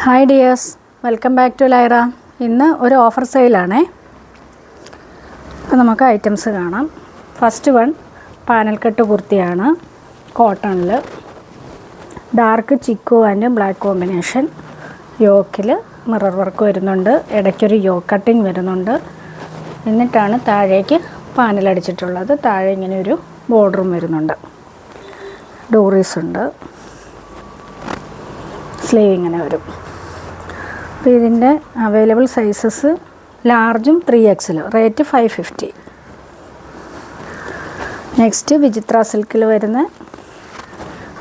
Hi dears, welcome back to Lyra. ഇന്ന് ഒരു offer സെയിലാണേ. അപ്പോൾ നമുക്ക് ഐറ്റംസ് കാണാം. ഫസ്റ്റ് വൺ പാനൽ കട്ട് കുർത്തിയാണ്. കോട്ടണിൽ dark chikoo and black combination. യോക്കിൽ മിറർ വർക്ക് വരുന്നുണ്ട്, ഇടയ്ക്കൊരു യോക്ക് കട്ടിങ് വരുന്നുണ്ട്. എന്നിട്ടാണ് താഴേക്ക് പാനലടിച്ചിട്ടുള്ളത്. താഴെ ഇങ്ങനെ ഒരു ബോർഡറും വരുന്നുണ്ട്. ഡോറീസ് ഉണ്ട്. സ്ലീവ് ഇങ്ങനെ വരും. അപ്പോൾ ഇതിൻ്റെ അവൈലബിൾ സൈസസ് ലാർജും 3XL, റേറ്റ് 550. നെക്സ്റ്റ് വിചിത്ര സിൽക്കിൽ വരുന്ന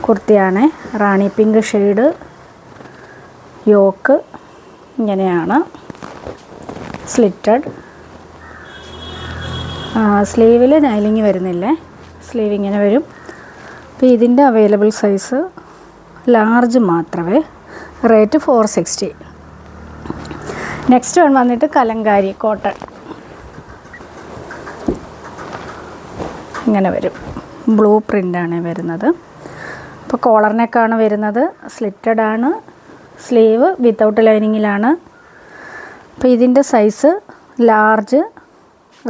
കുർത്തിയാണ്. Rani pink shade. യോക്ക് ഇങ്ങനെയാണ്, സ്ലിറ്റഡ്. സ്ലീവിൽ നൈലിങ് വരുന്നില്ലേ, സ്ലീവ് ഇങ്ങനെ വരും. അപ്പോൾ ഇതിൻ്റെ അവൈലബിൾ സൈസ് ലാർജ് മാത്രമേ, റേറ്റ് 460. നെക്സ്റ്റ് വൺ വന്നിട്ട് കലങ്കാരി കോട്ടൺ. ഇങ്ങനെ വരും, ബ്ലൂ പ്രിൻ്റാണ് വരുന്നത്. അപ്പോൾ കോളർ നെക്കാണ് വരുന്നത്, സ്ലിറ്റഡ് ആണ്. സ്ലീവ് വിത്തൗട്ട് ലൈനിങ്ങിലാണ്. അപ്പോൾ ഇതിൻ്റെ size large,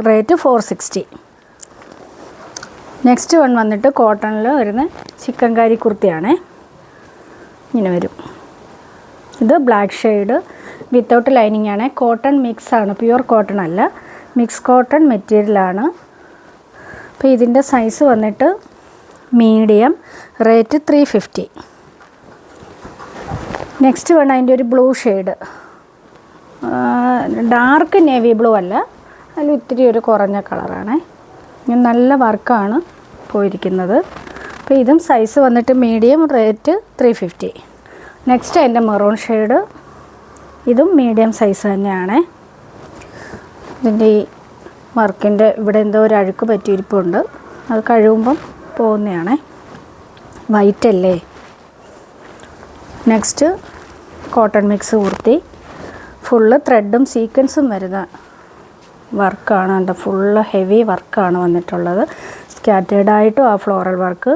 rate 460. Next one വന്നിട്ട് കോട്ടണിൽ വരുന്ന ചിക്കൻകാരി കുർത്തിയാണേ. ഇങ്ങനെ വരും. ഇത് ബ്ലാക്ക് ഷെയ്ഡ് വിത്തൗട്ട് ലൈനിങ് ആണ്. കോട്ടൺ മിക്സ് ആണ്, പ്യുവർ കോട്ടൺ അല്ല, മിക്സ് കോട്ടൺ മെറ്റീരിയലാണ്. അപ്പോൾ ഇതിൻ്റെ സൈസ് വന്നിട്ട് മീഡിയം, റേറ്റ് 350. നെക്സ്റ്റ് വേണം അതിൻ്റെ ഒരു blue shade. Dark navy blue അല്ല, അതിൽ ഇത്തിരി ഒരു കുറഞ്ഞ കളറാണ്. നല്ല വർക്കാണ് പോയിരിക്കുന്നത്. അപ്പോൾ ഇതും സൈസ് വന്നിട്ട് മീഡിയം, റേറ്റ് 350. നെക്സ്റ്റ് അതിൻ്റെ മെറൂൺ ഷെയ്ഡ്. ഇതും മീഡിയം സൈസ് തന്നെയാണ്. ഇതിൻ്റെ ഈ വർക്കിൻ്റെ ഇവിടെ എന്തോ ഒരു അഴുക്ക് പറ്റിയിരിപ്പുണ്ട്, അത് കഴുകുമ്പം പോകുന്നതാണ്. വൈറ്റ് അല്ലേ. Next cotton mix kurti. Full ത്രെഡും സീക്വൻസും വരുന്ന വർക്കാണ്. ഉണ്ട്, ഫുള്ള് ഹെവി വർക്കാണ് വന്നിട്ടുള്ളത്. സ്കാറ്റേർഡായിട്ടും ആ ഫ്ലോറൽ വർക്ക്,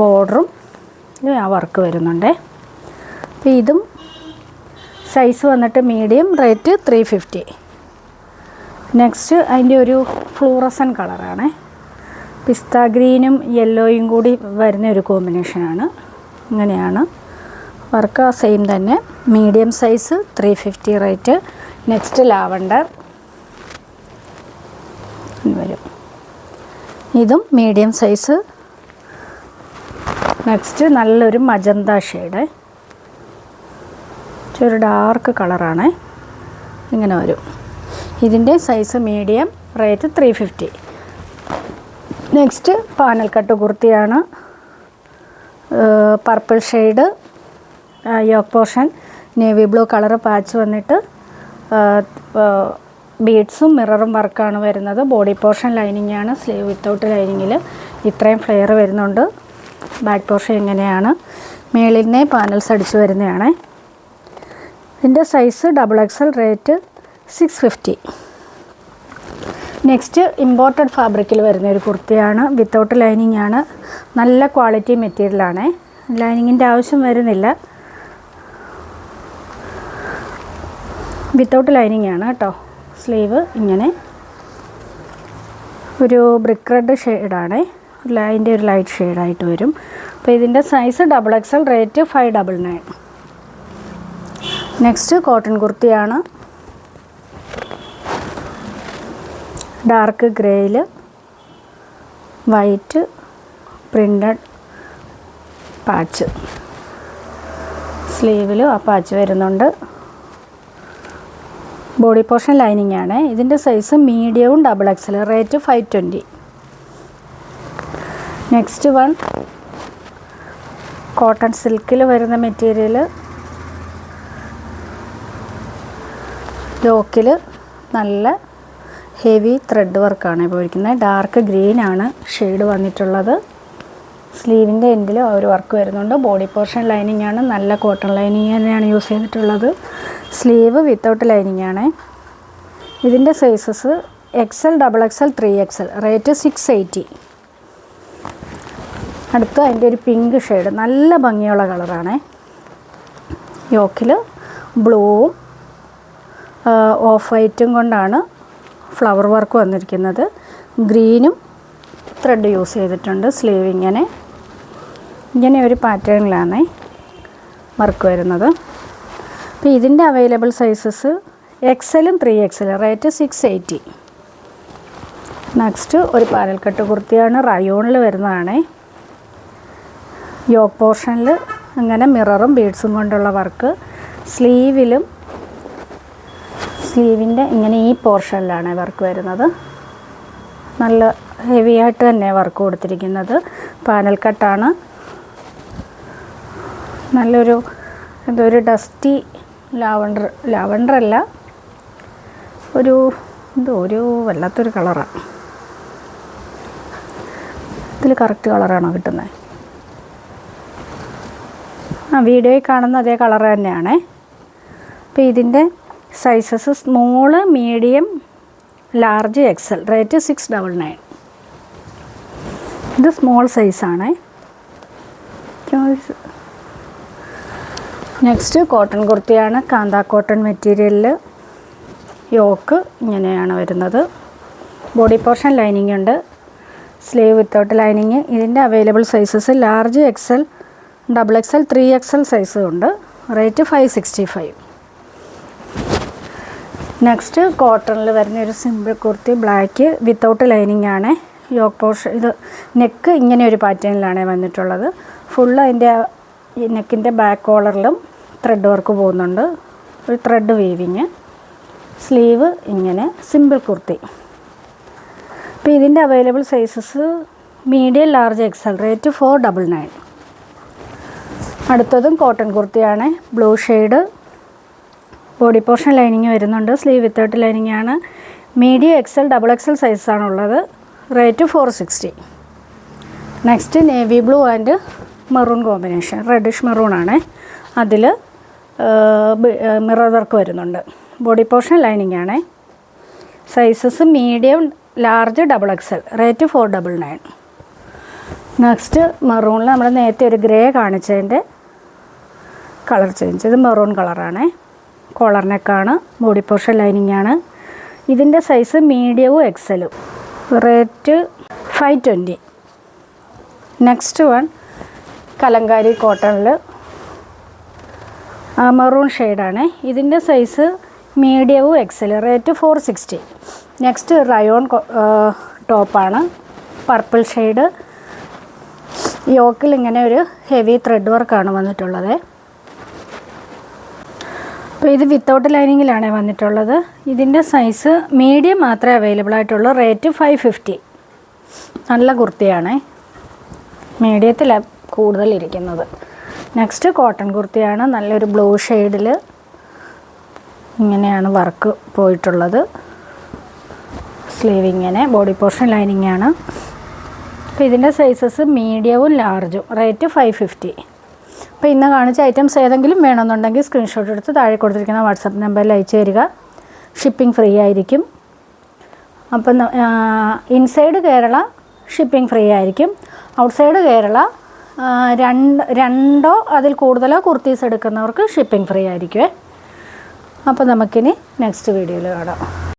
ബോർഡറും ആ വർക്ക് വരുന്നുണ്ട്. അപ്പോൾ ഇതും സൈസ് വന്നിട്ട് മീഡിയം, റേറ്റ് 350. നെക്സ്റ്റ് അതിൻ്റെ ഒരു ഫ്ലൂറസൻ കളറാണ്. പിസ്ത ഗ്രീനും യെല്ലോയും കൂടി വരുന്ന ഒരു കോമ്പിനേഷനാണ്. ഇങ്ങനെയാണ് വർക്ക്, സെയിം തന്നെ, medium size, 350 rate. Next lavender വരും. ഇതും മീഡിയം സൈസ്. നെക്സ്റ്റ് നല്ലൊരു മജന്ത ഷെയ്ഡ്, ഒരു ഡാർക്ക് കളറാണ്. ഇങ്ങനെ വരും. ഇതിൻ്റെ size medium, rate 350. Next panel cut കുർത്തിയാണ്. Purple shade, yoke portion navy blue colour patch വന്നിട്ട് ബീഡ്സും മിററും വർക്കാണ് വരുന്നത്. ബോഡി പോർഷൻ ലൈനിങ് ആണ്. സ്ലീവ് വിത്തൗട്ട് ലൈനിങ്ങിൽ ഇത്രയും ഫ്ലെയർ വരുന്നുണ്ട്. ബാക്ക് പോർഷൻ ഇങ്ങനെയാണ്. മേളിൽ പാനൽസ് അടിച്ച് വരുന്നതാണ്. ഇതിൻ്റെ size XXL, rate 650. Next imported ഫാബ്രിക്കിൽ വരുന്ന ഒരു കുർത്തിയാണ്. വിത്തൗട്ട് ലൈനിങ് ആണ്. നല്ല ക്വാളിറ്റി മെറ്റീരിയലാണ്. ലൈനിങ്ങിൻ്റെ ആവശ്യം വരുന്നില്ല. വിത്തൗട്ട് ലൈനിങ് ആണ് കേട്ടോ. സ്ലീവ് ഇങ്ങനെ ഒരു ബ്രിക്ക് റെഡ് ഷെയ്ഡാണ്. അതിൻ്റെ ഒരു ലൈറ്റ് ഷെയ്ഡായിട്ട് വരും. അപ്പോൾ ഇതിൻ്റെ size XXL, rate 599. Next cotton കുർത്തിയാണ്. ഡാർക്ക് ഗ്രേയിൽ വൈറ്റ് പ്രിൻ്റഡ് പാച്ച്. സ്ലീവിൽ ആ പാച്ച് വരുന്നുണ്ട്. ബോഡി പോർഷൻ ലൈനിങ് ആണ്. ഇതിൻ്റെ സൈസ് മീഡിയവും XXL, rate 520. Next one cotton സിൽക്കിൽ വരുന്ന മെറ്റീരിയൽ. യോക്കിൽ നല്ല ഹെവി ത്രെഡ് വർക്കാണ് പോയിരിക്കുന്നത്. ഡാർക്ക് ഗ്രീനാണ് ഷെയ്ഡ് വന്നിട്ടുള്ളത്. സ്ലീവിൻ്റെ എൻഡിൽ ആ ഒരു വർക്ക് വരുന്നുണ്ട്. ബോഡി പോർഷൻ ലൈനിങ് ആണ്. നല്ല കോട്ടൺ ലൈനിങ് തന്നെയാണ് യൂസ് ചെയ്തിട്ടുള്ളത്. സ്ലീവ് വിത്തൗട്ട് ലൈനിങ് ആണ്. ഇതിൻ്റെ sizes XL, XXL, 3XL, rate 680. അടുത്ത അതിൻ്റെ ഒരു പിങ്ക് ഷെയ്ഡ്, നല്ല ഭംഗിയുള്ള കളറാണ്. യോക്കിൽ ബ്ലൂവും ഓഫ് വൈറ്റും കൊണ്ടാണ് ഫ്ലവർ വർക്ക് വന്നിരിക്കുന്നത്. ഗ്രീനും ത്രെഡ് യൂസ് ചെയ്തിട്ടുണ്ട്. സ്ലീവ് ഇങ്ങനെ ഒരു പാറ്റേണിലാണ് വർക്ക് വരുന്നത്. അപ്പോൾ ഇതിൻ്റെ അവൈലബിൾ സൈസസ് എക്സലും 3XL, റേറ്റ് 680. നെക്സ്റ്റ് ഒരു പാനൽ കട്ട് കുർത്തിയാണ്, റയോണിൽ വരുന്നതാണ്. യോക്ക് പോർഷനിൽ അങ്ങനെ മിററും ബീഡ്സും കൊണ്ടുള്ള വർക്ക്. സ്ലീവിൻ്റെ ഇങ്ങനെ ഈ പോർഷനിലാണ് വർക്ക് വരുന്നത്. നല്ല ഹെവി ആയിട്ട് തന്നെ വർക്ക് കൊടുത്തിരിക്കുന്നത്. പാനൽ കട്ടാണ്. നല്ലൊരു ഇതൊരു ഡസ്റ്റി ലാവണ്ടർ അല്ല, ഒരു വല്ലാത്തൊരു കളറാണ്. ഇതിൽ കറക്റ്റ് കളറാണോ കിട്ടുന്നത്? വീഡിയോയിൽ കാണുന്ന അതേ കളർ തന്നെയാണ്. അപ്പോൾ ഇതിൻ്റെ sizes small, medium, large, XL, rate 699. ഇത് സ്മോൾ സൈസാണ്. നെക്സ്റ്റ് കോട്ടൺ കുർത്തിയാണ്, കാന്ത കോട്ടൺ മെറ്റീരിയലിൽ. യോക്ക് ഇങ്ങനെയാണ് വരുന്നത്. ബോഡി പോർഷൻ ലൈനിങ് ഉണ്ട്, സ്ലീവ് വിത്തൗട്ട് ലൈനിങ്. ഇതിൻ്റെ available sizes large, XL, XXL, 3XL സൈസും ഉണ്ട്. റേറ്റ് 565. നെക്സ്റ്റ് കോട്ടണിൽ വരുന്നൊരു simple kurti, black without lining ആണ്. യോക്ക് പോർഷൻ ഇത് നെക്ക് ഇങ്ങനെ ഒരു പാറ്റേണിലാണ് വന്നിട്ടുള്ളത്. ഫുള്ള് അതിൻ്റെ നെക്കിൻ്റെ ബാക്ക് കോളറിലും ത്രെഡ് വർക്ക് പോകുന്നുണ്ട്, ഒരു ത്രെഡ് വീവിങ്. സ്ലീവ് ഇങ്ങനെ സിമ്പിൾ കുർത്തി. അപ്പോൾ ഇതിൻ്റെ available sizes medium, large, XL, rate 499. അടുത്തതും കോട്ടൺ കുർത്തിയാണ്, blue shade. Body portion lining വരുന്നുണ്ട്, സ്ലീവ് വിത്തൗട്ട് ലൈനിങ് ആണ്. മീഡിയം, XL, XXL സൈസാണുള്ളത്. Rate 460. Next navy blue and maroon combination, reddish maroon ആണ്. അതിൽ മിറർ വർക്ക് വരുന്നുണ്ട്. ബോഡി പോർഷൻ ലൈനിങ് ആണ്. Sizes medium, large, XXL, rate 499. Next മെറൂണിൽ നമ്മൾ നേരത്തെ ഒരു ഗ്രേ കാണിച്ചതിൻ്റെ കളർ ചേഞ്ച്. ഇത് മെറൂൺ കളറാണ്. കോളർ നെക്കാണ്. ബോഡി പോർഷൻ ലൈനിങ് ആണ്. ഇതിൻ്റെ സൈസ് മീഡിയവും XLും. റേറ്റ് 520. നെക്സ്റ്റ് വൺ കലങ്കാരി കോട്ടണിൽ മെറൂൺ ഷെയ്ഡാണ്. ഇതിൻ്റെ സൈസ് മീഡിയവും XL, റേറ്റ് 460. നെക്സ്റ്റ് റയോൺ ടോപ്പാണ്, പർപ്പിൾ ഷെയ്ഡ്. യോക്കിൽ ഇങ്ങനെ ഒരു ഹെവി ത്രെഡ് വർക്കാണ് വന്നിട്ടുള്ളത്. അപ്പോൾ ഇത് വിത്തൗട്ട് ലൈനിങ്ങിലാണ് വന്നിട്ടുള്ളത്. ഇതിൻ്റെ സൈസ് മീഡിയം മാത്രമേ അവൈലബിൾ ആയിട്ടുള്ളൂ. റേറ്റ് 550. നല്ല കുർത്തിയാണ്, മീഡിയത്തിലാണ് കൂടുതൽ ഇരിക്കുന്നത്. നെക്സ്റ്റ് കോട്ടൺ കുർത്തിയാണ്, നല്ലൊരു ബ്ലൂ ഷെയ്ഡിൽ ഇങ്ങനെയാണ് വർക്ക് പോയിട്ടുള്ളത്. സ്ലീവ് ഇങ്ങനെ, ബോഡി പോർഷൻ ലൈനിങ് ആണ്. അപ്പോൾ ഇതിൻ്റെ സൈസസ് മീഡിയവും ലാർജും. റേറ്റ് 550. അപ്പോൾ ഇന്ന് കാണിച്ച ഐറ്റംസ് ഏതെങ്കിലും വേണമെന്നുണ്ടെങ്കിൽ സ്ക്രീൻഷോട്ട് എടുത്ത് താഴെ കൊടുത്തിരിക്കുന്ന വാട്സപ്പ് നമ്പറിൽ അയച്ചു തരിക. ഷിപ്പിംഗ് ഫ്രീ ആയിരിക്കും. അപ്പം ഇൻസൈഡ് കേരള ഷിപ്പിംഗ് ഫ്രീ ആയിരിക്കും. ഔട്ട്സൈഡ് കേരള രണ്ടോ അതിൽ കൂടുതലോ കുർത്തീസ് എടുക്കുന്നവർക്ക് ഷിപ്പിംഗ് ഫ്രീ ആയിരിക്കും. അപ്പോൾ നമുക്കിനി നെക്സ്റ്റ് വീഡിയോയിൽ കാണാം.